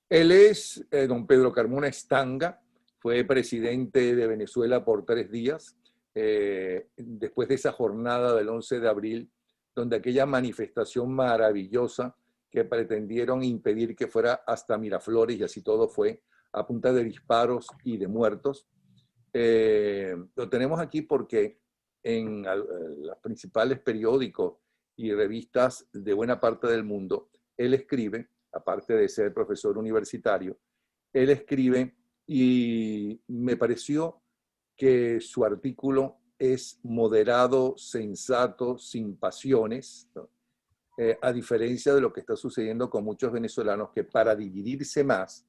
Él es don Pedro Carmona Estanga, fue presidente de Venezuela por 3 días, después de esa jornada del 11 de abril, donde aquella manifestación maravillosa que pretendieron impedir que fuera hasta Miraflores, y así todo fue, a punta de disparos y de muertos. Lo tenemos aquí porque en los principales periódicos y revistas de buena parte del mundo, él escribe, aparte de ser profesor universitario, él escribe y me pareció que su artículo es moderado, sensato, sin pasiones, ¿no? A diferencia de lo que está sucediendo con muchos venezolanos que para dividirse más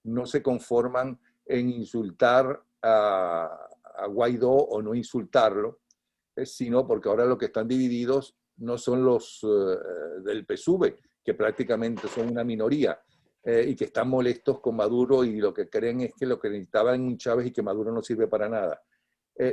no se conforman en insultar a Guaidó o no insultarlo, sino porque ahora los que están divididos no son los del PSUV, que prácticamente son una minoría, y que están molestos con Maduro y lo que creen es que lo que necesitaban un Chávez y que Maduro no sirve para nada,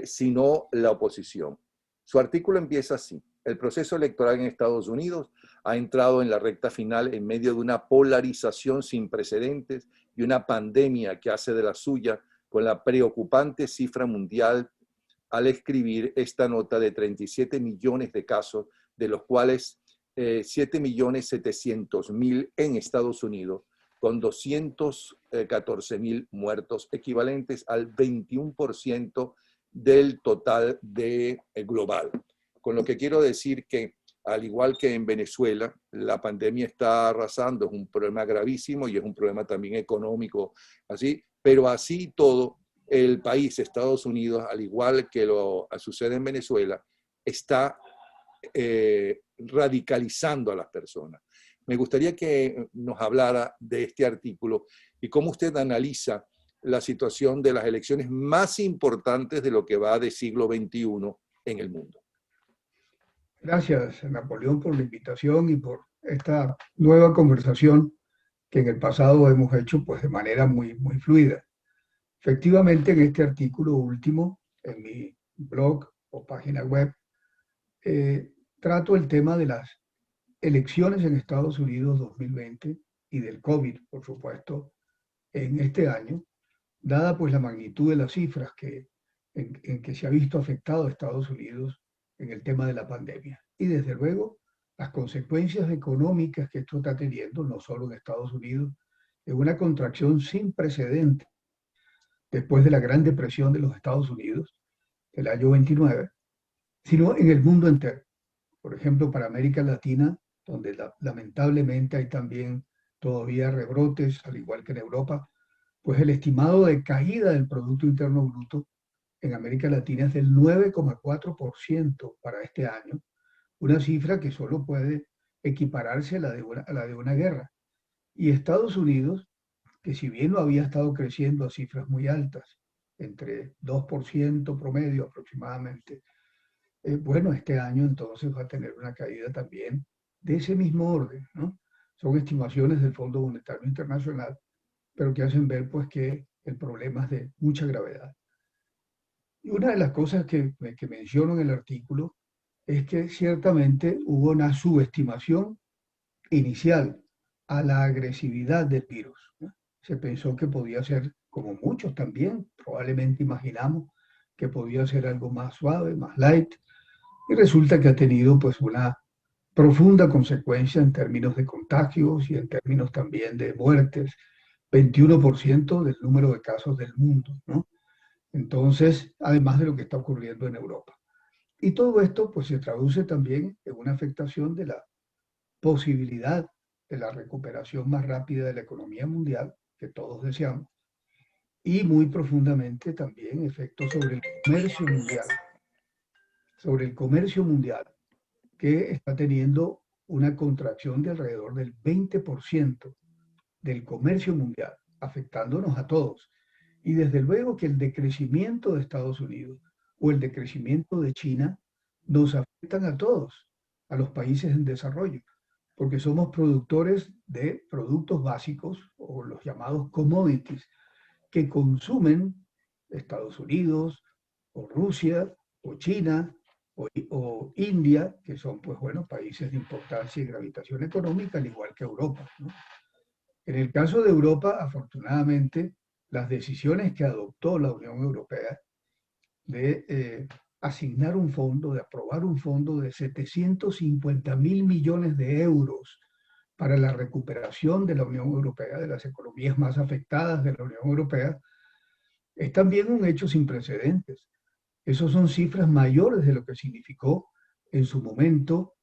sino la oposición. Su artículo empieza así: el proceso electoral en Estados Unidos ha entrado en la recta final en medio de una polarización sin precedentes y una pandemia que hace de la suya, con la preocupante cifra mundial al escribir esta nota de 37 millones de casos, de los cuales 7.700.000 en Estados Unidos, con 214.000 muertos, equivalentes al 21% del total global. Con lo que quiero decir que, al igual que en Venezuela, la pandemia está arrasando, es un problema gravísimo y es un problema también económico, así, pero así todo, el país, Estados Unidos, al igual que lo sucede en Venezuela, está radicalizando a las personas. Me gustaría que nos hablara de este artículo y cómo usted analiza la situación de las elecciones más importantes de lo que va de siglo XXI en el mundo. Gracias, Napoleón, por la invitación y por esta nueva conversación que en el pasado hemos hecho pues de manera muy fluida. Efectivamente, en este artículo último, en mi blog o página web, trato el tema de las elecciones en Estados Unidos 2020 y del COVID, por supuesto, en este año, dada pues la magnitud de las cifras en que se ha visto afectado a Estados Unidos en el tema de la pandemia. Y desde luego, las consecuencias económicas que esto está teniendo, no solo en Estados Unidos, es una contracción sin precedentes después de la Gran Depresión de los Estados Unidos, del año 29, sino en el mundo entero. Por ejemplo, para América Latina, donde lamentablemente hay también todavía rebrotes, al igual que en Europa, pues el estimado de caída del Producto Interno Bruto en América Latina es del 9,4% para este año, una cifra que solo puede equipararse a la de una guerra. Y Estados Unidos, que si bien no había estado creciendo a cifras muy altas, entre 2% promedio aproximadamente, bueno, este año entonces va a tener una caída también de ese mismo orden, ¿no? Son estimaciones del Fondo Monetario Internacional, pero que hacen ver pues que el problema es de mucha gravedad. Y una de las cosas que menciono en el artículo es que ciertamente hubo una subestimación inicial a la agresividad del virus, ¿no? Se pensó que podía ser, como muchos también, probablemente imaginamos que podía ser algo más suave, más light, y resulta que ha tenido pues una profunda consecuencia en términos de contagios y en términos también de muertes, 21% del número de casos del mundo, ¿no? Entonces, además de lo que está ocurriendo en Europa. Y todo esto pues se traduce también en una afectación de la posibilidad de la recuperación más rápida de la economía mundial, que todos deseamos, y muy profundamente también efectos sobre el comercio mundial, que está teniendo una contracción de alrededor del 20% del comercio mundial, afectándonos a todos. Y desde luego que el decrecimiento de Estados Unidos o el decrecimiento de China nos afectan a todos, a los países en desarrollo, porque somos productores de productos básicos o los llamados commodities que consumen Estados Unidos o Rusia o China o India, que son pues bueno países de importancia y gravitación económica, al igual que Europa, ¿no? En el caso de Europa, afortunadamente, las decisiones que adoptó la Unión Europea de asignar un fondo, de aprobar un fondo de 750.000 millones de euros para la recuperación de la Unión Europea, de las economías más afectadas de la Unión Europea, es también un hecho sin precedentes. Esos son cifras mayores de lo que significó en su momento,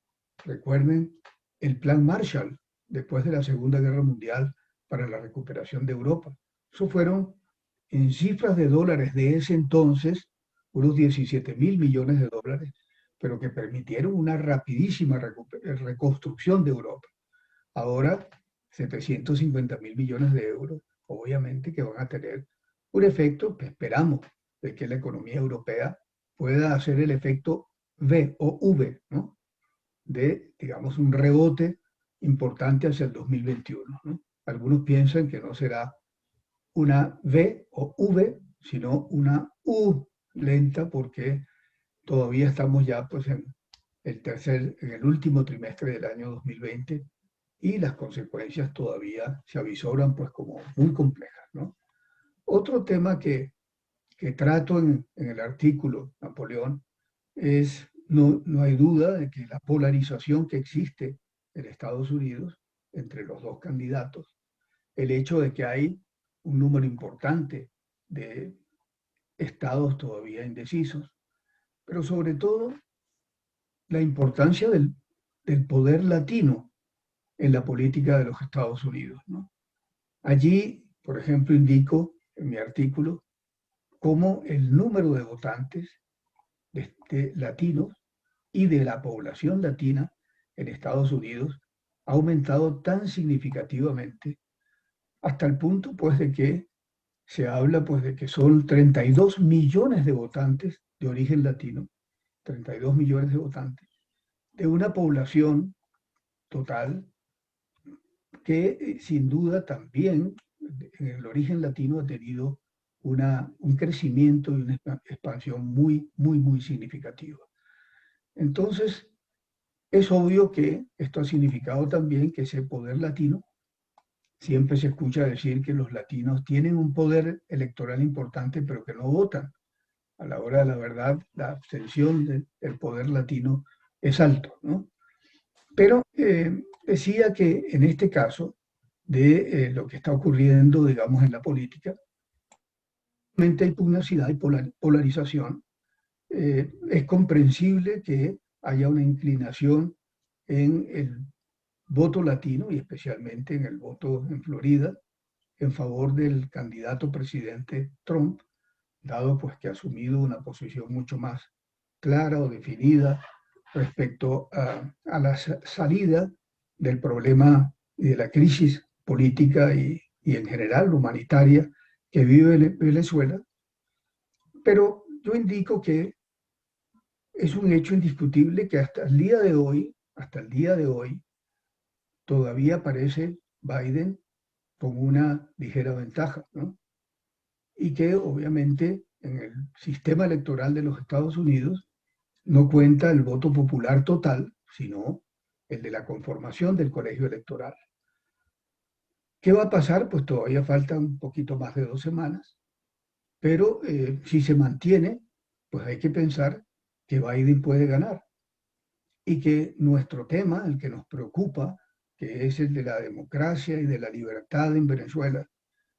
recuerden, el Plan Marshall después de la Segunda Guerra Mundial para la recuperación de Europa. Eso fueron, en cifras de dólares de ese entonces, unos 17.000 millones de dólares, pero que permitieron una rapidísima reconstrucción de Europa. Ahora, 750.000 millones de euros, obviamente que van a tener un efecto que esperamos de que la economía europea pueda hacer el efecto V o V, ¿no? De, digamos, un rebote importante hacia el 2021, ¿no? Algunos piensan que no será una V o V, sino una U lenta, porque todavía estamos ya pues, en el último trimestre del año 2020 y las consecuencias todavía se avisoran pues, como muy complejas, ¿no? Otro tema que trato en el artículo, Napoleón, es, no hay duda de que la polarización que existe en Estados Unidos entre los dos candidatos, el hecho de que hay un número importante de estados todavía indecisos, pero sobre todo la importancia del poder latino en la política de los Estados Unidos, ¿no? Allí, por ejemplo, indico en mi artículo cómo el número de votantes latinos y de la población latina en Estados Unidos ha aumentado tan significativamente hasta el punto pues de que se habla pues de que son 32 millones de votantes de origen latino, 32 millones de votantes, de una población total que sin duda también en el origen latino ha tenido un crecimiento y una expansión muy, muy, muy significativa. Entonces, es obvio que esto ha significado también que ese poder latino, siempre se escucha decir que los latinos tienen un poder electoral importante, pero que no votan. A la hora de la verdad, la abstención del poder latino es alto, ¿no? Pero decía que en este caso de lo que está ocurriendo, digamos, en la política, realmente hay pugnacidad y polarización. Es comprensible que haya una inclinación en el voto latino y especialmente en el voto en Florida en favor del candidato presidente Trump, dado pues que ha asumido una posición mucho más clara o definida respecto a la salida del problema y de la crisis política y en general humanitaria que vive Venezuela. Pero yo indico que es un hecho indiscutible que hasta el día de hoy, todavía aparece Biden con una ligera ventaja, ¿no? Y que obviamente en el sistema electoral de los Estados Unidos no cuenta el voto popular total, sino el de la conformación del colegio electoral. ¿Qué va a pasar? Pues todavía faltan un poquito más de 2 semanas, pero si se mantiene, pues hay que pensar que Biden puede ganar y que nuestro tema, el que nos preocupa, que es el de la democracia y de la libertad en Venezuela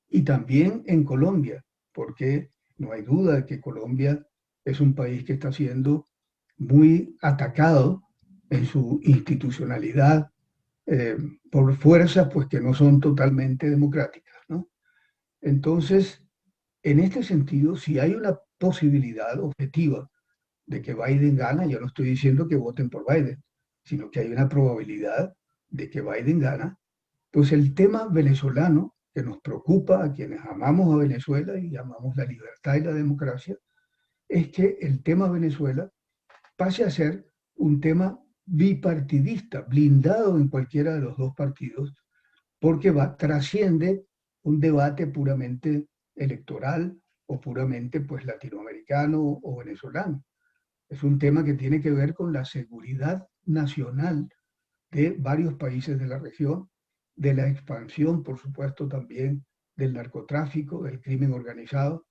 y también en Colombia, porque no hay duda de que Colombia es un país que está siendo muy atacado en su institucionalidad eh, por fuerzas pues, que no son totalmente democráticas, ¿no? Entonces, en este sentido, si hay una posibilidad objetiva de que Biden gana, yo no estoy diciendo que voten por Biden, sino que hay una probabilidad de que Biden gana, pues el tema venezolano que nos preocupa a quienes amamos a Venezuela y amamos la libertad y la democracia, es que el tema Venezuela pase a ser un tema bipartidista, blindado en cualquiera de los dos partidos, porque trasciende un debate puramente electoral o puramente pues latinoamericano o venezolano. Es un tema que tiene que ver con la seguridad nacional de varios países de la región de la expansión, por supuesto, también del narcotráfico, del crimen organizado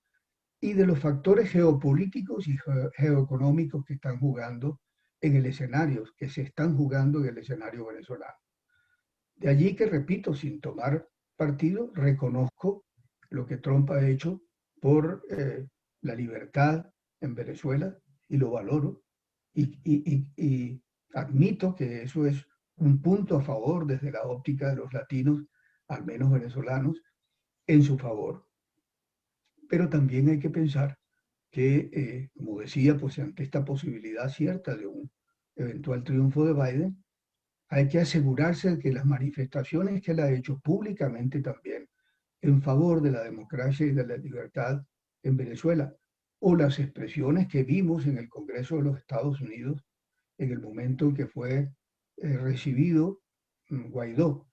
y de los factores geopolíticos y geoeconómicos que están jugando en el escenario, que se están jugando en el escenario venezolano. De allí que, repito, sin tomar partido, reconozco lo que Trump ha hecho por la libertad en Venezuela y lo valoro y admito que eso es un punto a favor desde la óptica de los latinos, al menos venezolanos, en su favor. Pero también hay que pensar que, como decía, pues ante esta posibilidad cierta de un eventual triunfo de Biden, hay que asegurarse de que las manifestaciones que él ha hecho públicamente también en favor de la democracia y de la libertad en Venezuela, o las expresiones que vimos en el Congreso de los Estados Unidos en el momento en que fue recibido Guaidó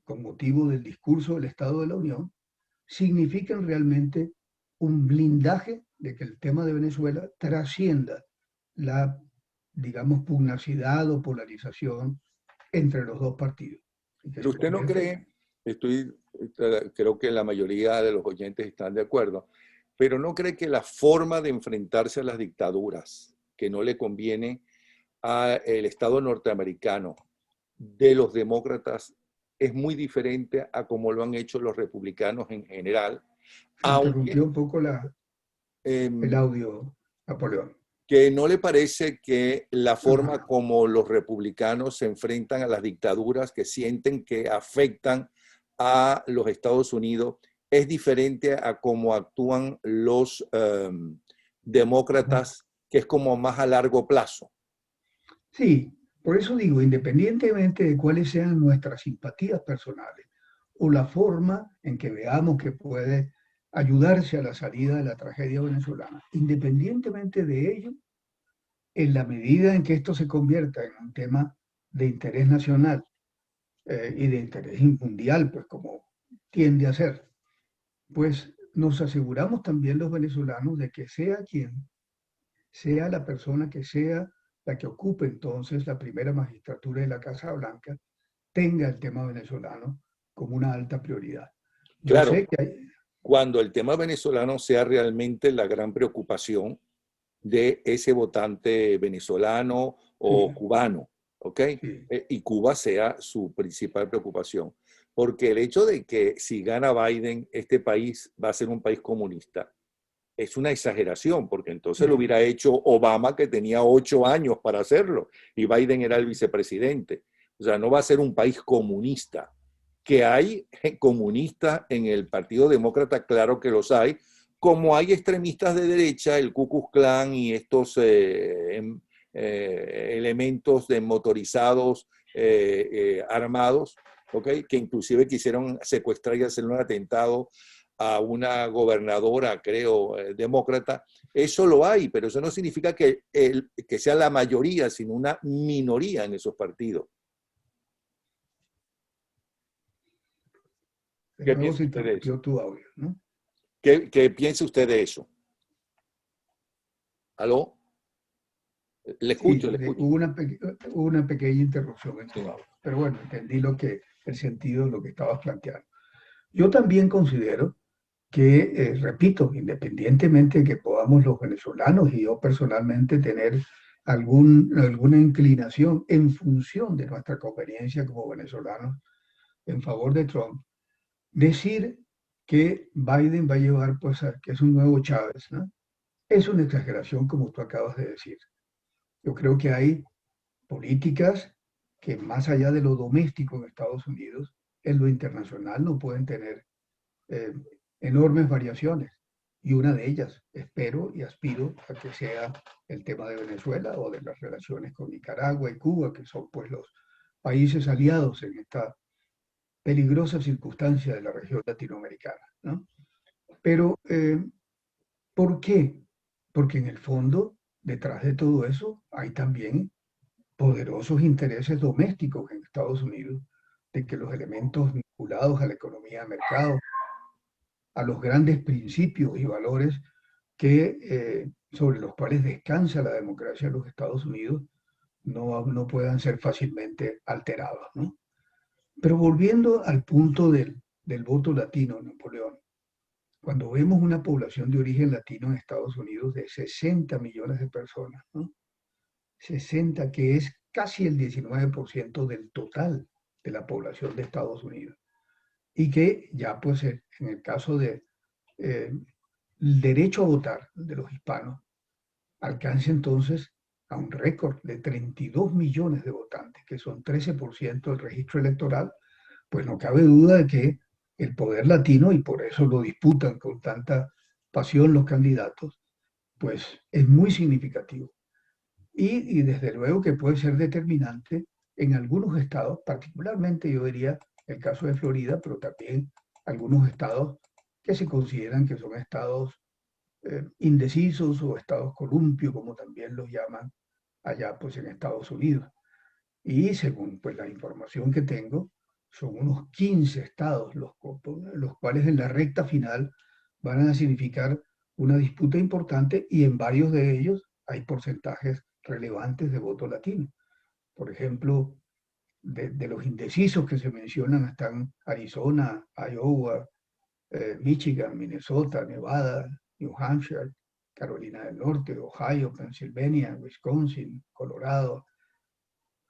con motivo del discurso del Estado de la Unión, significan realmente un blindaje de que el tema de Venezuela trascienda la, digamos, pugnacidad o polarización entre los dos partidos. Pero usted no cree, creo que la mayoría de los oyentes están de acuerdo, pero no cree que la forma de enfrentarse a las dictaduras que no le conviene al Estado norteamericano de los demócratas es muy diferente a como lo han hecho los republicanos en general, Se interrumpió un poco el audio, Napoleón. Que no le parece que la forma como los republicanos se enfrentan a las dictaduras que sienten que afectan a los Estados Unidos es diferente a cómo actúan los demócratas, que es como más a largo plazo. Sí, por eso digo, independientemente de cuáles sean nuestras simpatías personales o la forma en que veamos que puede ayudarse a la salida de la tragedia venezolana, independientemente de ello, en la medida en que esto se convierta en un tema de interés nacional y de interés mundial, pues como tiende a ser, pues nos aseguramos también los venezolanos de que sea quien sea la persona que sea la que ocupe entonces la primera magistratura de la Casa Blanca, tenga el tema venezolano como una alta prioridad. Yo claro, sé que hay... Cuando el tema venezolano sea realmente la gran preocupación de ese votante venezolano o Sí, cubano, ¿ok? sí. Y Cuba sea su principal preocupación. Porque el hecho de que si gana Biden, este país va a ser un país comunista, es una exageración, porque entonces lo hubiera hecho Obama, que tenía 8 años para hacerlo, y Biden era el vicepresidente. O sea, no va a ser un país comunista. Que hay comunistas en el Partido Demócrata, claro que los hay, como hay extremistas de derecha, el Ku Klux Klan y estos elementos de motorizados armados, ¿okay? Que inclusive quisieron secuestrar y hacer un atentado a una gobernadora, creo, demócrata. Eso lo hay, pero eso no significa que sea la mayoría, sino una minoría en esos partidos. De nuevo se interrumpió tu audio, ¿no? ¿Qué piensa usted de eso? ¿Aló? Le escucho, Sí, le escucho. hubo una pequeña interrupción en tu audio, pero bueno, entendí el sentido de lo que estabas planteando. Yo también considero que, repito, independientemente de que podamos los venezolanos y yo personalmente tener alguna inclinación en función de nuestra conveniencia como venezolanos en favor de Trump, decir que Biden va a llevar, pues, que es un nuevo Chávez, ¿no? Es una exageración, como tú acabas de decir. Yo creo que hay políticas que más allá de lo doméstico en Estados Unidos, en lo internacional no pueden tener eh, enormes variaciones. Y una de ellas, espero y aspiro a que sea el tema de Venezuela o de las relaciones con Nicaragua y Cuba, que son pues los países aliados en esta peligrosa circunstancia de la región latinoamericana, ¿no? Pero, ¿por qué? Porque en el fondo, detrás de todo eso, hay también poderosos intereses domésticos en Estados Unidos de que los elementos vinculados a la economía de mercado, a los grandes principios y valores sobre los cuales descansa la democracia de los Estados Unidos, no puedan ser fácilmente alterados, ¿no? Pero volviendo al punto del voto latino, Napoleón, cuando vemos una población de origen latino en Estados Unidos de 60 millones de personas, ¿no? 60, que es casi el 19% del total de la población de Estados Unidos. Y que ya pues en el caso de el derecho a votar de los hispanos alcanza entonces a un récord de 32 millones de votantes, que son 13% del registro electoral, pues no cabe duda de que el poder latino, y por eso lo disputan con tanta pasión los candidatos, pues es muy significativo. Y desde luego que puede ser determinante en algunos estados, particularmente yo diría el caso de Florida, pero también algunos estados que se consideran que son estados indecisos o estados columpio, como también los llaman allá pues en Estados Unidos. Y según pues la información que tengo, son unos 15 estados los cuales en la recta final van a significar una disputa importante y en varios de ellos hay porcentajes relevantes de voto latino. Por ejemplo, de los indecisos que se mencionan están Arizona, Iowa, Michigan, Minnesota, Nevada, New Hampshire, Carolina del Norte, Ohio, Pennsylvania, Wisconsin, Colorado,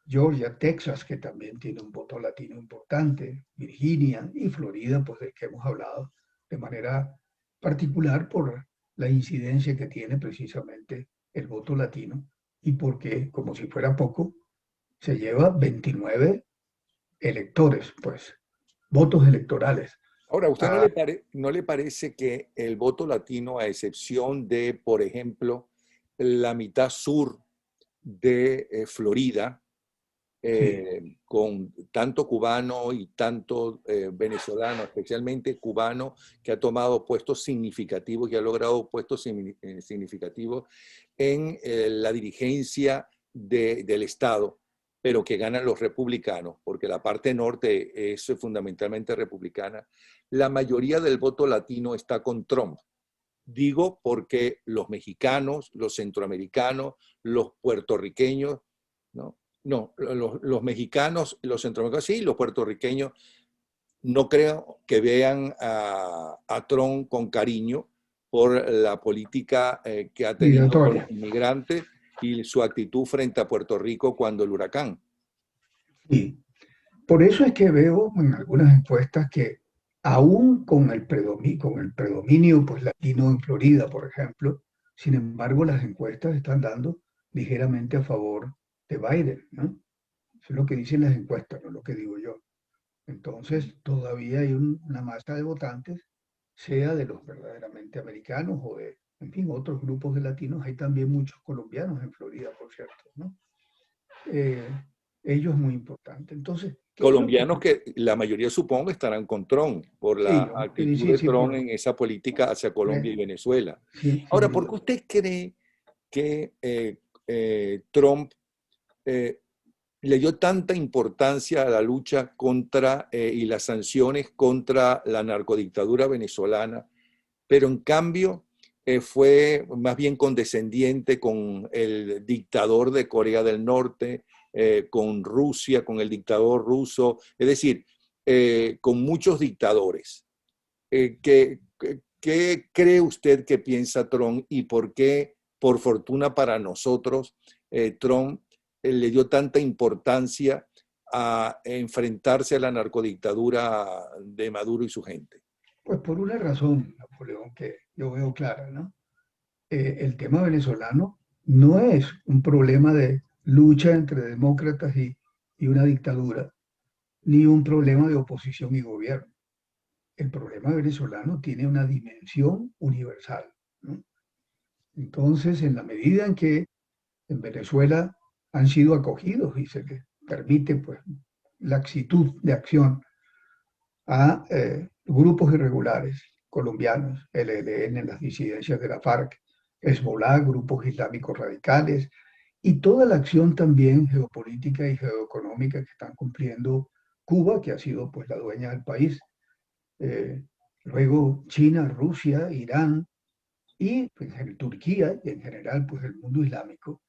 Georgia, Texas, que también tiene un voto latino importante, Virginia y Florida, pues del que hemos hablado de manera particular por la incidencia que tiene precisamente el voto latino y porque, como si fuera poco, se lleva 29 electores, pues, votos electorales. Ahora, ¿a usted no le parece que el voto latino, a excepción de, por ejemplo, la mitad sur de Florida, Sí, con tanto cubano y tanto venezolano, especialmente cubano, que ha tomado puestos significativos y ha logrado puestos significativos en la dirigencia del Estado, pero que ganan los republicanos, porque la parte norte es fundamentalmente republicana, la mayoría del voto latino está con Trump? Digo porque los mexicanos, los centroamericanos, los puertorriqueños, ¿no? No, los mexicanos, los centroamericanos sí, los puertorriqueños no creo que vean a Trump con cariño por la política que ha tenido con los migratoria. inmigrantes y su actitud frente a Puerto Rico cuando el huracán. Sí. Por eso es que veo en algunas encuestas que aún con el predominio pues, latino en Florida, por ejemplo, sin embargo las encuestas están dando ligeramente a favor de Biden, ¿no? Eso es lo que dicen las encuestas, no lo que digo yo. Entonces todavía hay una masa de votantes, sea de los verdaderamente americanos o de, en fin, otros grupos de latinos. Hay también muchos colombianos en Florida, por cierto, ¿no? Eh, Ello es muy importante. Entonces, ¿qué es lo que Colombianos que la mayoría supongo estarán con Trump por sí, la yo, sí, actitud sí, de sí, Trump en esa política hacia Colombia y Venezuela. sí, sin Ahora, ¿por duda. qué usted cree que Trump eh, le dio tanta importancia a la lucha contra y las sanciones contra la narcodictadura venezolana, pero en cambio fue más bien condescendiente con el dictador de Corea del Norte, con Rusia, con el dictador ruso, es decir, con muchos dictadores? ¿Qué cree usted que piensa Trump y por qué, por fortuna para nosotros, Trump le dio tanta importancia a enfrentarse a la narcodictadura de Maduro y su gente? Pues por una razón, Napoleón, que yo veo clara, ¿no? El tema venezolano no es un problema de lucha entre demócratas y una dictadura, ni un problema de oposición y gobierno. El problema venezolano tiene una dimensión universal, ¿no? Entonces, en la medida en que en Venezuela han sido acogidos y se les permite pues, la actitud de acción a grupos irregulares colombianos, el ELN, las disidencias de la FARC, Hezbollah, grupos islámicos radicales, y toda la acción también geopolítica y geoeconómica que están cumpliendo Cuba, que ha sido pues la dueña del país, eh, luego China, Rusia, Irán y pues, Turquía y en general pues el mundo islámico.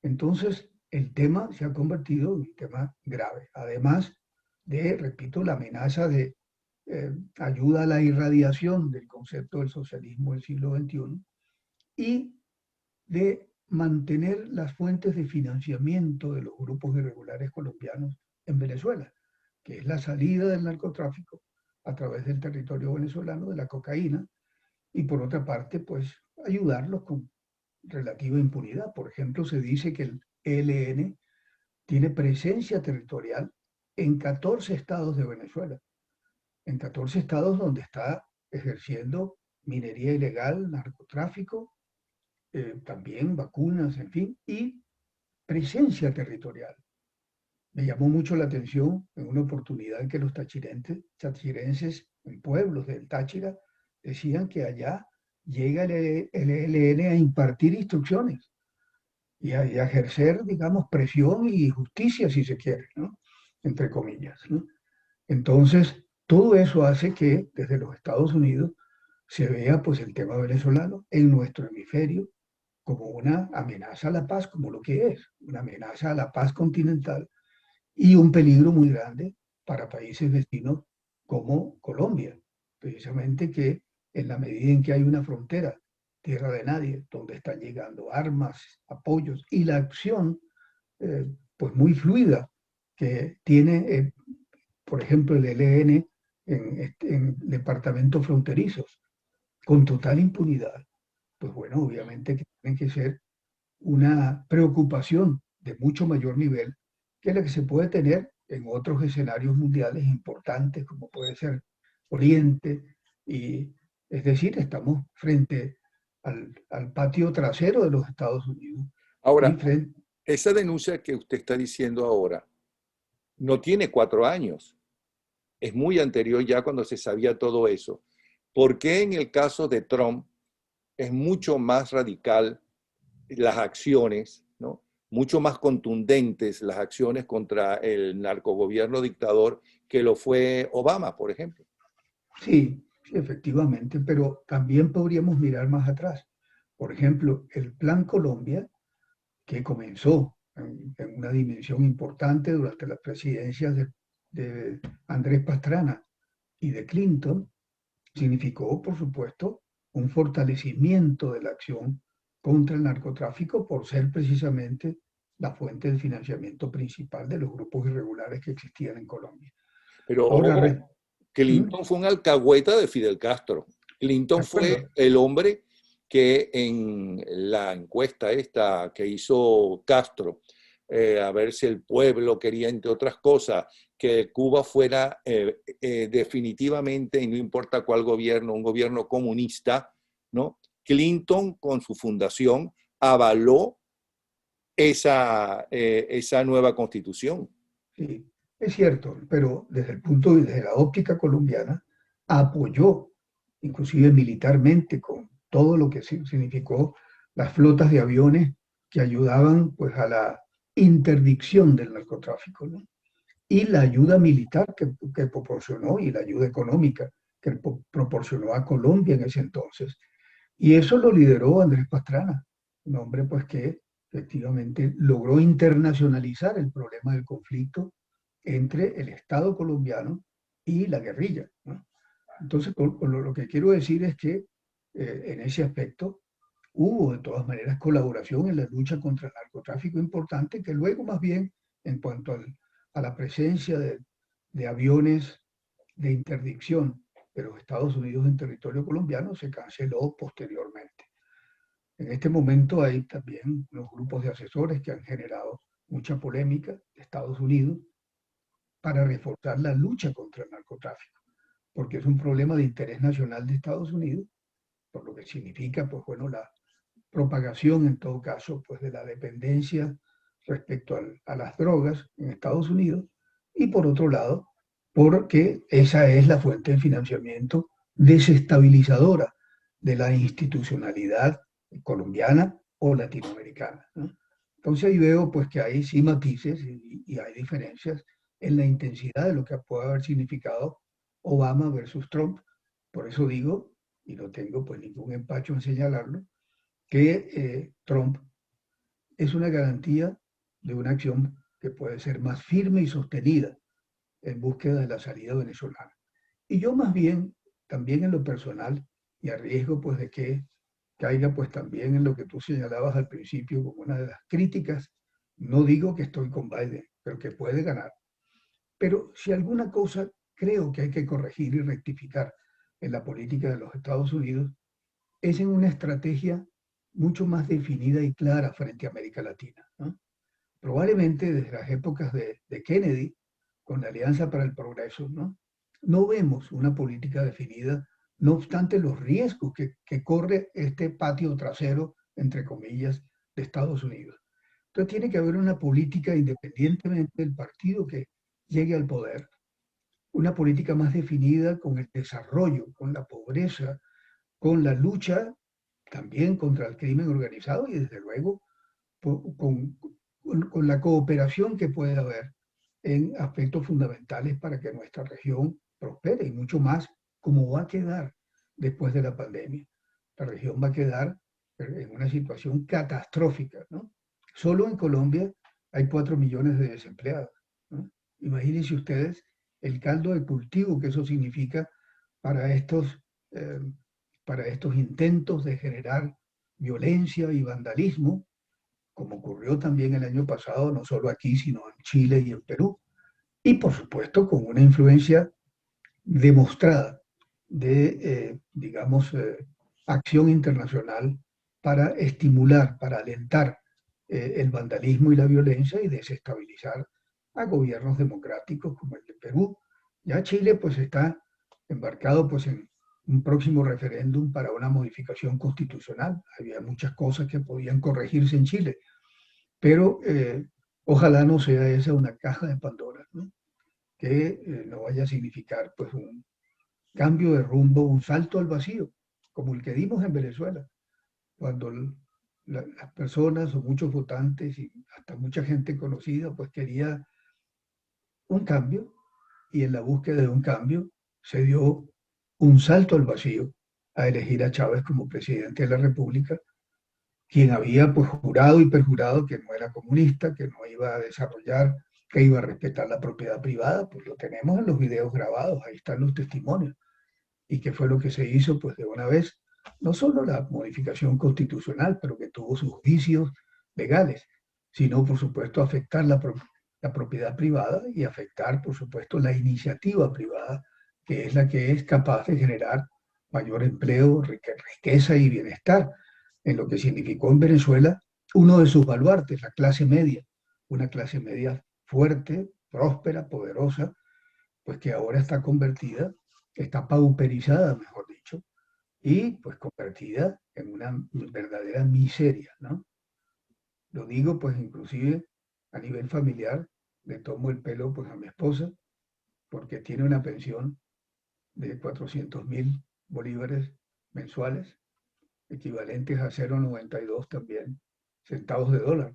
Entonces el tema se ha convertido en un tema grave. Además, repito, la amenaza de ayuda a la irradiación del concepto del socialismo del siglo XXI y de mantener las fuentes de financiamiento de los grupos irregulares colombianos en Venezuela, que es la salida del narcotráfico a través del territorio venezolano de la cocaína, y por otra parte, pues ayudarlos con relativa impunidad. Por ejemplo, se dice que el ELN tiene presencia territorial en 14 estados de Venezuela, en 14 estados donde está ejerciendo minería ilegal, narcotráfico, también vacunas, en fin, y presencia territorial. Me llamó mucho la atención en una oportunidad que los tachirenses en pueblos del Táchira decían que allá llega el ELN a impartir instrucciones y a ejercer, digamos, presión y justicia, si se quiere, ¿no? Entre comillas, ¿no? Entonces, todo eso hace que desde los Estados Unidos se vea pues el tema venezolano en nuestro hemisferio como una amenaza a la paz, como lo que es, una amenaza a la paz continental y un peligro muy grande para países vecinos como Colombia, precisamente que en la medida en que hay una frontera, tierra de nadie, donde están llegando armas, apoyos y la acción eh, pues muy fluida que tiene, por ejemplo, el ELN en departamentos fronterizos, con total impunidad, pues bueno, obviamente que tienen que ser una preocupación de mucho mayor nivel que la que se puede tener en otros escenarios mundiales importantes, como puede ser Oriente, y es decir, estamos frente al patio trasero de los Estados Unidos y Ahora, frente, esa denuncia que usted está diciendo ahora no tiene 4 años, es muy anterior ya cuando se sabía todo eso. ¿Por qué en el caso de Trump es mucho más radical las acciones, ¿no? Mucho más contundentes las acciones contra el narcogobierno dictador que lo fue Obama, por ejemplo? sí, sí, efectivamente, pero también podríamos mirar más atrás. Por ejemplo, el Plan Colombia, que comenzó en una dimensión importante durante las presidencias de Andrés Pastrana y de Clinton, significó, por supuesto, un fortalecimiento de la acción contra el narcotráfico por ser precisamente la fuente de financiamiento principal de los grupos irregulares que existían en Colombia. Pero Ahora, ojo, ¿Mm? Clinton fue un alcahueta de Fidel Castro. ¿De Clinton fue acuerdo? el hombre que en la encuesta esta que hizo Castro, a ver si el pueblo quería, entre otras cosas, que Cuba fuera definitivamente, y no importa cuál gobierno, un gobierno comunista, ¿no? Clinton, con su fundación, avaló esa nueva constitución. Sí, es cierto, pero desde la óptica colombiana, apoyó, inclusive militarmente, con todo lo que significó las flotas de aviones que ayudaban pues a la interdicción del narcotráfico, ¿no? Y la ayuda militar que proporcionó y la ayuda económica que proporcionó a Colombia en ese entonces. Y eso lo lideró Andrés Pastrana, un hombre pues que efectivamente logró internacionalizar el problema del conflicto entre el Estado colombiano y la guerrilla, ¿no? Entonces, lo que quiero decir es que en ese aspecto hubo de todas maneras colaboración en la lucha contra el narcotráfico importante, que luego más bien en cuanto a la presencia de aviones de interdicción de los Estados Unidos en territorio colombiano se canceló posteriormente. En este momento hay también unos grupos de asesores que han generado mucha polémica de Estados Unidos para reforzar la lucha contra el narcotráfico, porque es un problema de interés nacional de Estados Unidos, por lo que significa, pues bueno, la propagación en todo caso, pues de la dependencia respecto a las drogas en Estados Unidos, y por otro lado, porque esa es la fuente de financiamiento desestabilizadora de la institucionalidad colombiana o latinoamericana, ¿no? Entonces ahí veo pues que hay sí matices y hay diferencias en la intensidad de lo que puede haber significado Obama versus Trump. Por eso digo, y no tengo pues ningún empacho en señalarlo, que Trump es una garantía de una acción que puede ser más firme y sostenida en búsqueda de la salida venezolana. Y yo más bien, también en lo personal, y a riesgo pues de que caiga pues también en lo que tú señalabas al principio como una de las críticas, no digo que estoy con Biden, pero que puede ganar. Pero si alguna cosa creo que hay que corregir y rectificar en la política de los Estados Unidos, es en una estrategia mucho más definida y clara frente a América Latina, ¿no? Probablemente desde las épocas de Kennedy, con la Alianza para el Progreso, ¿no? No vemos una política definida, no obstante los riesgos que corre este patio trasero, entre comillas, de Estados Unidos. Entonces tiene que haber una política, independientemente del partido que llegue al poder, una política más definida con el desarrollo, con la pobreza, con la lucha también contra el crimen organizado y desde luego con la cooperación que puede haber en aspectos fundamentales para que nuestra región prospere y mucho más como va a quedar después de la pandemia. La región va a quedar en una situación catastrófica, ¿no? Solo en Colombia hay 4 millones de desempleados, ¿no? Imagínense ustedes el caldo de cultivo que eso significa para eh, para estos intentos de generar violencia y vandalismo, como ocurrió también el año pasado, no solo aquí, sino en Chile y en Perú. Y por supuesto con una influencia demostrada de, digamos, acción internacional para estimular, para alentar el vandalismo y la violencia y desestabilizar a gobiernos democráticos como el de Perú. Ya Chile pues está embarcado pues en un próximo referéndum para una modificación constitucional. Había muchas cosas que podían corregirse en Chile, pero ojalá no sea esa una caja de Pandora, ¿no? Que no vaya a significar pues un cambio de rumbo, un salto al vacío, como el que dimos en Venezuela, cuando las personas o muchos votantes y hasta mucha gente conocida pues quería un cambio y en la búsqueda de un cambio se dio un salto al vacío a elegir a Chávez como presidente de la República, quien había pues jurado y perjurado que no era comunista, que no iba a desarrollar, que iba a respetar la propiedad privada, pues lo tenemos en los videos grabados, ahí están los testimonios. ¿Y qué fue lo que se hizo? Pues de una vez, no solo la modificación constitucional, pero que tuvo sus vicios legales, sino por supuesto afectar la propiedad privada y afectar por supuesto la iniciativa privada, que es la que es capaz de generar mayor empleo, riqueza y bienestar, en lo que significó en Venezuela uno de sus baluartes, la clase media, una clase media fuerte, próspera, poderosa, pues que ahora está convertida, está pauperizada, mejor dicho, y pues convertida en una verdadera miseria, ¿no? Lo digo pues inclusive a nivel familiar, le tomo el pelo pues a mi esposa, porque tiene una pensión de 400.000 bolívares mensuales, equivalentes a 0,92 también centavos de dólar.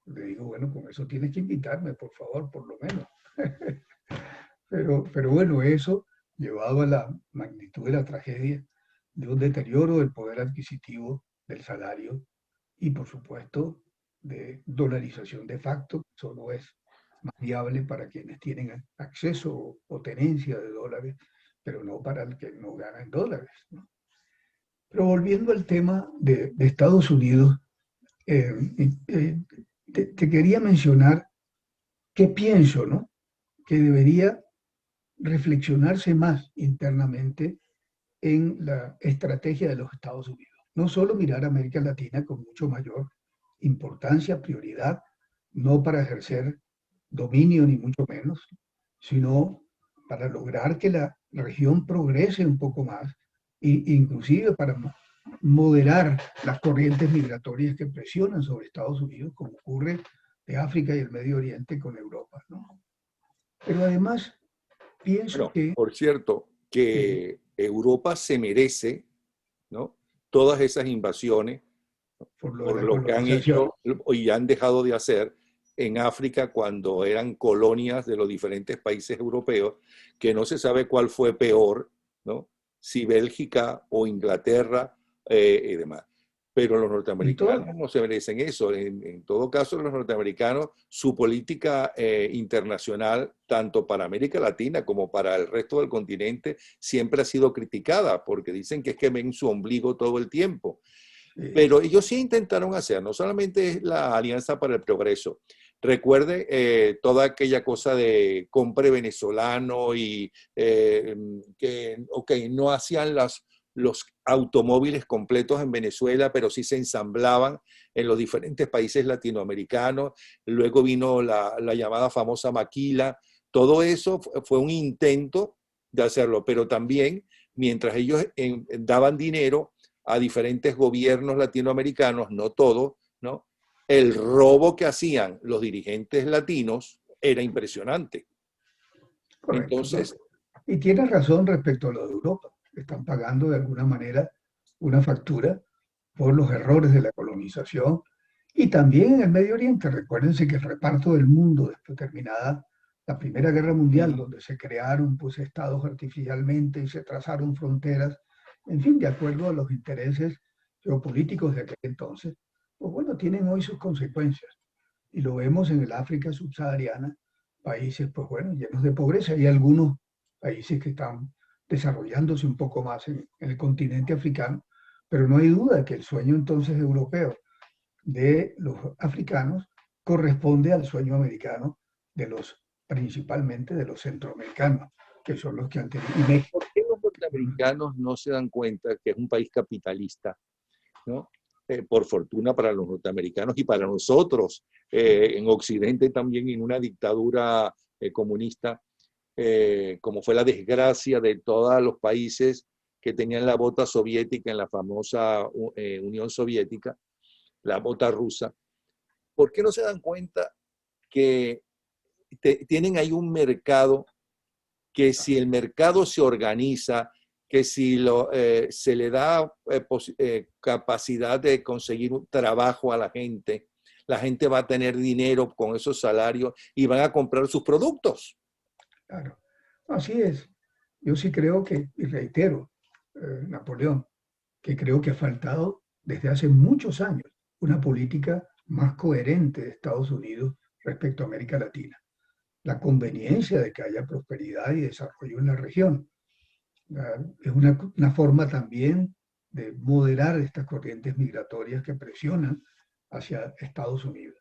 Le digo, bueno, con eso tienes que invitarme, por favor, por lo menos. Pero bueno, eso llevado a la magnitud de la tragedia, de un deterioro del poder adquisitivo del salario y por supuesto de dolarización de facto, eso no es más viable para quienes tienen acceso o tenencia de dólares, pero no para el que no gana en dólares, ¿no? Pero volviendo al tema de Estados Unidos, eh, eh, te quería mencionar qué pienso, ¿no? Que debería reflexionarse más internamente en la estrategia de los Estados Unidos. No solo mirar a América Latina con mucho mayor importancia, prioridad, no para ejercer dominio ni mucho menos, sino para lograr que la región progrese un poco más e inclusive para moderar las corrientes migratorias que presionan sobre Estados Unidos, como ocurre de África y el Medio Oriente con Europa, ¿no? Pero además pienso Bueno, que por cierto, que Europa se merece, ¿no?, todas esas invasiones por lo de por la lo que han colonización. hecho y han dejado de hacer en África cuando eran colonias de los diferentes países europeos, que no se sabe cuál fue peor, ¿no?, si Bélgica o Inglaterra y demás. Pero los Y todo, norteamericanos no se merecen eso. En todo caso, los norteamericanos, su política internacional, tanto para América Latina como para el resto del continente, siempre ha sido criticada porque dicen que es que ven su ombligo todo el tiempo. Pero ellos sí intentaron hacer, no solamente es la Alianza para el Progreso. Recuerde toda aquella cosa de compre venezolano y que, ok, no hacían los automóviles completos en Venezuela, pero sí se ensamblaban en los diferentes países latinoamericanos. Luego vino la llamada famosa maquila. Todo eso fue un intento de hacerlo, pero también mientras ellos daban dinero a diferentes gobiernos latinoamericanos, no todos, ¿no? El robo que hacían los dirigentes latinos era impresionante. correcto, ¿no? Entonces, Y tienes razón respecto a lo de Europa. Están pagando de alguna manera una factura por los errores de la colonización y también en el Medio Oriente. Recuérdense que el reparto del mundo después terminada la Primera Guerra Mundial, donde se crearon pues estados artificialmente y se trazaron fronteras, en fin, de acuerdo a los intereses geopolíticos de aquel entonces, pues bueno, tienen hoy sus consecuencias. Y lo vemos en el África subsahariana, países pues bueno, llenos de pobreza. Hay algunos países que están desarrollándose un poco más en el continente africano, pero no hay duda que el sueño entonces europeo de los africanos corresponde al sueño americano de los, principalmente de los centroamericanos, que son los que han tenido. Y México, ¿por qué los norteamericanos no se dan cuenta que es un país capitalista, ¿no? Por fortuna para los norteamericanos y para nosotros, en Occidente también en una dictadura comunista, como fue la desgracia de todos los países que tenían la bota soviética en la famosa Unión Soviética, la bota rusa. ¿Por qué no se dan cuenta que tienen ahí un mercado que si el mercado se organiza, que si se le da capacidad de conseguir un trabajo a la gente va a tener dinero con esos salarios y van a comprar sus productos? claro, así es. Yo sí creo que, y reitero, Napoleón, que creo que ha faltado desde hace muchos años una política más coherente de Estados Unidos respecto a América Latina. La conveniencia de que haya prosperidad y desarrollo en la región. Es una forma también de moderar estas corrientes migratorias que presionan hacia Estados Unidos.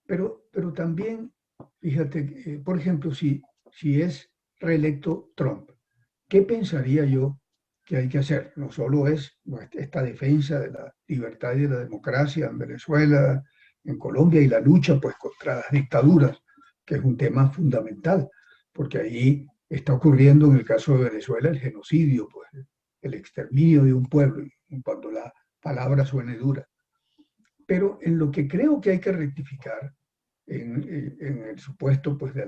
Pero también, fíjate, por ejemplo, si es reelecto Trump, ¿qué pensaría yo que hay que hacer? No solo es esta defensa de la libertad y de la democracia en Venezuela, en Colombia y la lucha pues contra las dictaduras, que es un tema fundamental, porque ahí está ocurriendo en el caso de Venezuela el genocidio, pues el exterminio de un pueblo, cuando la palabra suene dura. Pero en lo que creo que hay que rectificar, en el supuesto pues de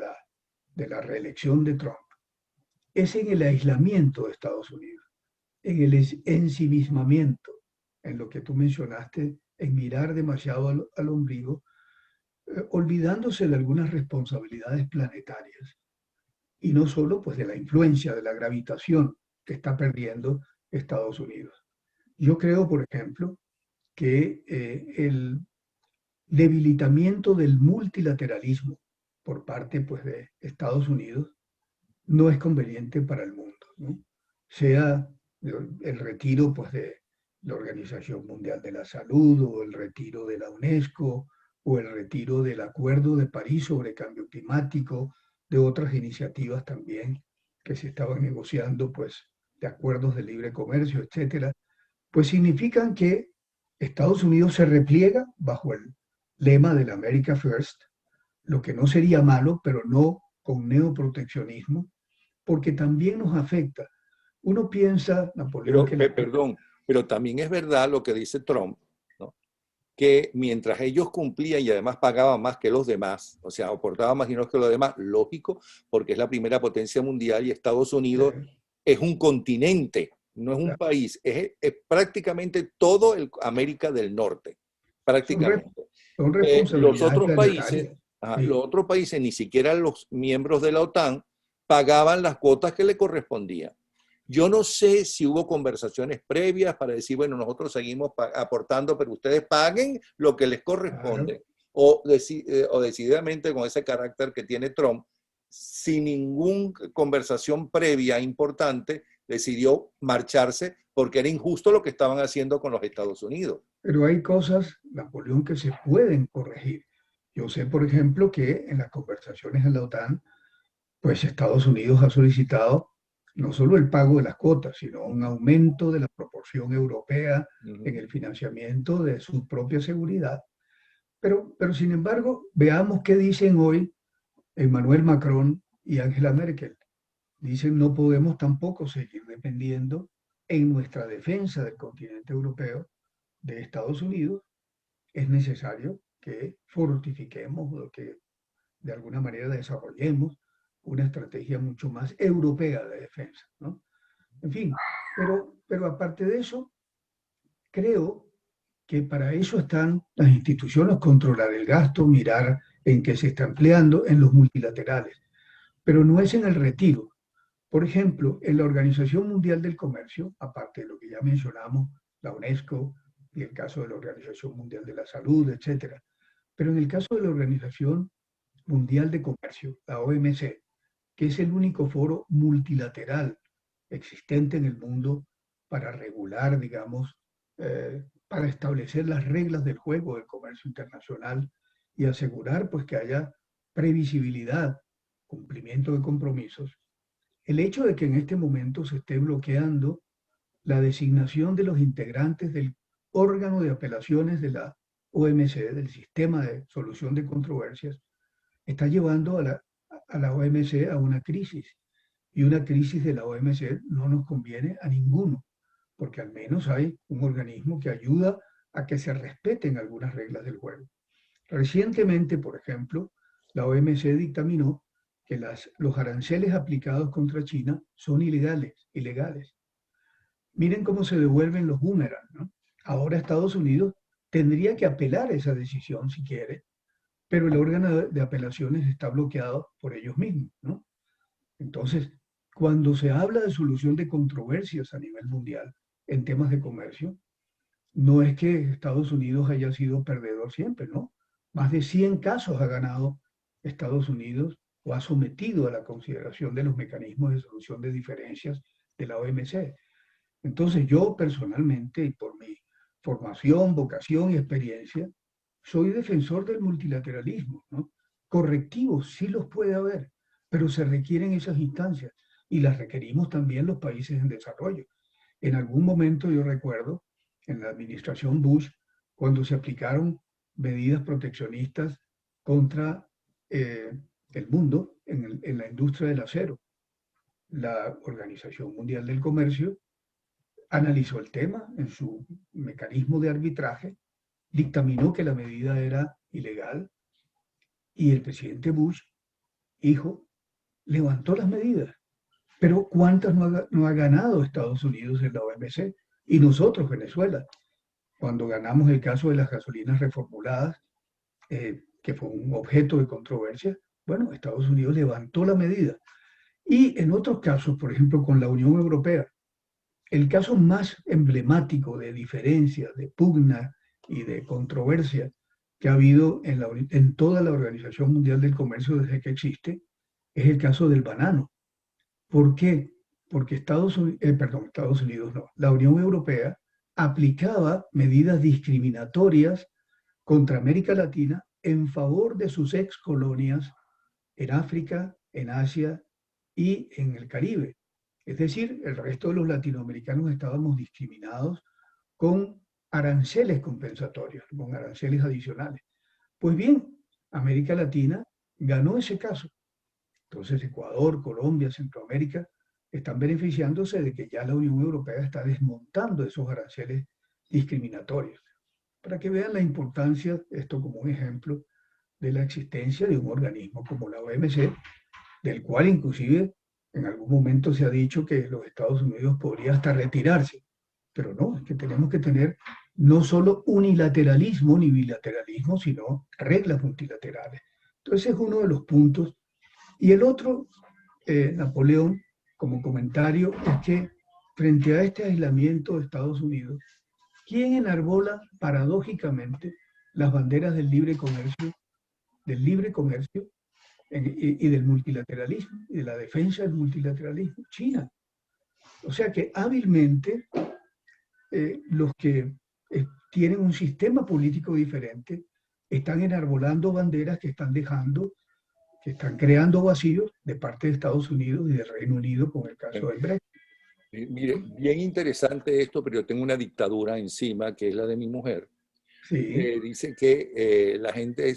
la reelección de Trump, es en el aislamiento de Estados Unidos, en el ensimismamiento, en lo que tú mencionaste, en mirar demasiado al ombligo, olvidándose de algunas responsabilidades planetarias y no solo pues de la influencia, de la gravitación que está perdiendo Estados Unidos. Yo creo, por ejemplo, que el debilitamiento del multilateralismo por parte pues, de Estados Unidos no es conveniente para el mundo, ¿no? Sea el retiro pues, de la Organización Mundial de la Salud o el retiro de la UNESCO o el retiro del Acuerdo de París sobre cambio climático, de otras iniciativas también que se estaban negociando, pues, de acuerdos de libre comercio, etcétera, pues significan que Estados Unidos se repliega bajo el lema del America First, lo que no sería malo, pero no con neoproteccionismo, porque también nos afecta. Uno piensa, Napoleón, Pero, que la... perdón, pero también es verdad lo que dice Trump, ¿no? Que mientras ellos cumplían y además pagaban más que los demás, o sea, aportaban más dinero que los demás, lógico, porque es la primera potencia mundial y Estados Unidos es un continente, no es un país, es prácticamente todo el América del Norte, son, re, prácticamente. son Los responsabilidades otros países, planetarias. Sí, los otros países, ni siquiera los miembros de la OTAN, pagaban las cuotas que le correspondían. Yo no sé si hubo conversaciones previas para decir, bueno, nosotros seguimos aportando, pero ustedes paguen lo que les corresponde. Claro. O decididamente con ese carácter que tiene Trump, sin ninguna conversación previa importante, decidió marcharse porque era injusto lo que estaban haciendo con los Estados Unidos. Pero hay cosas, Napoleón, que se pueden corregir. Yo sé, por ejemplo, que en las conversaciones en la OTAN, pues Estados Unidos ha solicitado no solo el pago de las cuotas, sino un aumento de la proporción europea en el financiamiento de su propia seguridad. Pero sin embargo, veamos qué dicen hoy Emmanuel Macron y Angela Merkel. Dicen no podemos tampoco seguir dependiendo en nuestra defensa del continente europeo de Estados Unidos. Es necesario que fortifiquemos o que de alguna manera desarrollemos una estrategia mucho más europea de defensa, ¿no? En fin, pero aparte de eso, creo que para eso están las instituciones, controlar el gasto, mirar en qué se está empleando, en los multilaterales, pero no es en el retiro. Por ejemplo, en la Organización Mundial del Comercio, aparte de lo que ya mencionamos, la UNESCO y el caso de la Organización Mundial de la Salud, etcétera, pero en el caso de la Organización Mundial de Comercio, la OMC, que es el único foro multilateral existente en el mundo para regular, digamos, para establecer las reglas del juego del comercio internacional y asegurar pues que haya previsibilidad, cumplimiento de compromisos. El hecho de que en este momento se esté bloqueando la designación de los integrantes del órgano de apelaciones de la OMC, del sistema de solución de controversias, está llevando a la OMC a una crisis. Y una crisis de la OMC no nos conviene a ninguno, porque al menos hay un organismo que ayuda a que se respeten algunas reglas del juego. Recientemente, por ejemplo, la OMC dictaminó que los aranceles aplicados contra China son ilegales. Miren cómo se devuelven los boomerangs, ¿no? Ahora Estados Unidos tendría que apelar esa decisión si quiere, pero el órgano de apelaciones está bloqueado por ellos mismos, ¿no? Entonces, cuando se habla de solución de controversias a nivel mundial en temas de comercio, no es que Estados Unidos haya sido perdedor siempre, ¿no? Más de 100 casos ha ganado Estados Unidos o ha sometido a la consideración de los mecanismos de solución de diferencias de la OMC. Entonces yo personalmente, y por mi formación, vocación y experiencia, soy defensor del multilateralismo, ¿no? Correctivos sí los puede haber, pero se requieren esas instancias y las requerimos también los países en desarrollo. En algún momento yo recuerdo, en la administración Bush, cuando se aplicaron medidas proteccionistas contra el mundo en la industria del acero. La Organización Mundial del Comercio analizó el tema en su mecanismo de arbitraje, dictaminó que la medida era ilegal y el presidente Bush, hijo, levantó las medidas. Pero ¿cuántas no ha ganado Estados Unidos en la OMC? Y nosotros, Venezuela, cuando ganamos el caso de las gasolinas reformuladas, que fue un objeto de controversia, bueno, Estados Unidos levantó la medida. Y en otros casos, por ejemplo, con la Unión Europea, el caso más emblemático de diferencia, de pugna y de controversia que ha habido en toda la Organización Mundial del Comercio desde que existe, es el caso del banano. ¿Por qué? Porque Estados Unidos no, la Unión Europea aplicaba medidas discriminatorias contra América Latina en favor de sus ex colonias en África, en Asia y en el Caribe. Es decir, el resto de los latinoamericanos estábamos discriminados con aranceles compensatorios, con aranceles adicionales. Pues bien, América Latina ganó ese caso. Entonces, Ecuador, Colombia, Centroamérica están beneficiándose de que ya la Unión Europea está desmontando esos aranceles discriminatorios. Para que vean la importancia, esto como un ejemplo, de la existencia de un organismo como la OMC, del cual inclusive en algún momento se ha dicho que los Estados Unidos podría hasta retirarse. Pero no, es que tenemos que tener no solo unilateralismo ni bilateralismo, sino reglas multilaterales. Entonces es uno de los puntos. Y el otro, Napoleón, como comentario, es que frente a este aislamiento de Estados Unidos, ¿quién enarbola paradójicamente las banderas del libre comercio y del multilateralismo y de la defensa del multilateralismo? China. O sea que hábilmente los que tienen un sistema político diferente están enarbolando banderas que están creando vacíos de parte de Estados Unidos y del Reino Unido con el caso del Brexit. Mire, bien interesante esto, pero yo tengo una dictadura encima, que es la de mi mujer. Sí. Dice que la gente,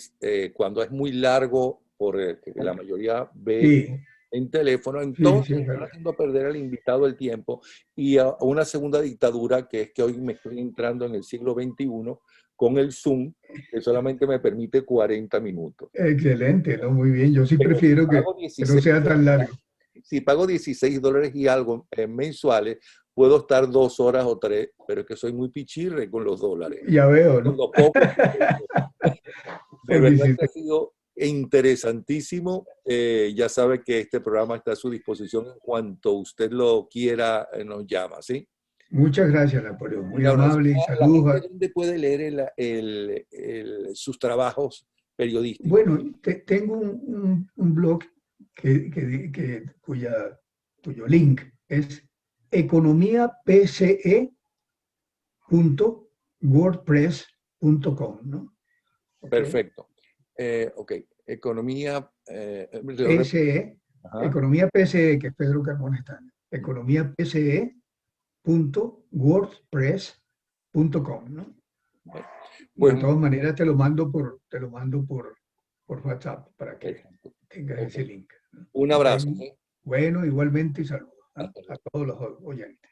cuando es muy largo, que la mayoría ve Sí, en teléfono, sí, sí, entonces es están verdad. haciendo perder al invitado el tiempo. Y a una segunda dictadura, que es que hoy me estoy entrando en el siglo XXI, con el Zoom, que solamente me permite 40 minutos. Excelente, ¿no? Muy bien. Yo sí Pero si prefiero pago que no 16 sea tan dólares, largo. si pago 16 dólares y algo mensuales, puedo estar 2 horas o 3, pero es que soy muy pichirre con los dólares. Ya veo, Con ¿no? lo poco que tengo. De Porque verdad si que ha sido interesantísimo. Ya sabe que este programa está a su disposición en cuanto usted lo quiera, nos llama, ¿sí? muchas gracias, Napoleón. Muy Un abrazo. amable y La saludos gente, a... ¿dónde puede leer sus trabajos periodísticos? Bueno, tengo un blog cuyo link es economiapce.wordpress.com, ¿no? Ok. Perfecto. Ok, economía, lo repito. PSE, Ajá. Economía PSE, que es Pedro Carmona está. economiapce.wordpress.com, ¿no? Y Pues, de todas maneras te lo mando por WhatsApp para que perfecto. tengas Ok. ese link, ¿no? Un Ok. abrazo, ¿sí? Bueno, igualmente y saludos, ¿ah? Hasta A luego. todos los oyentes.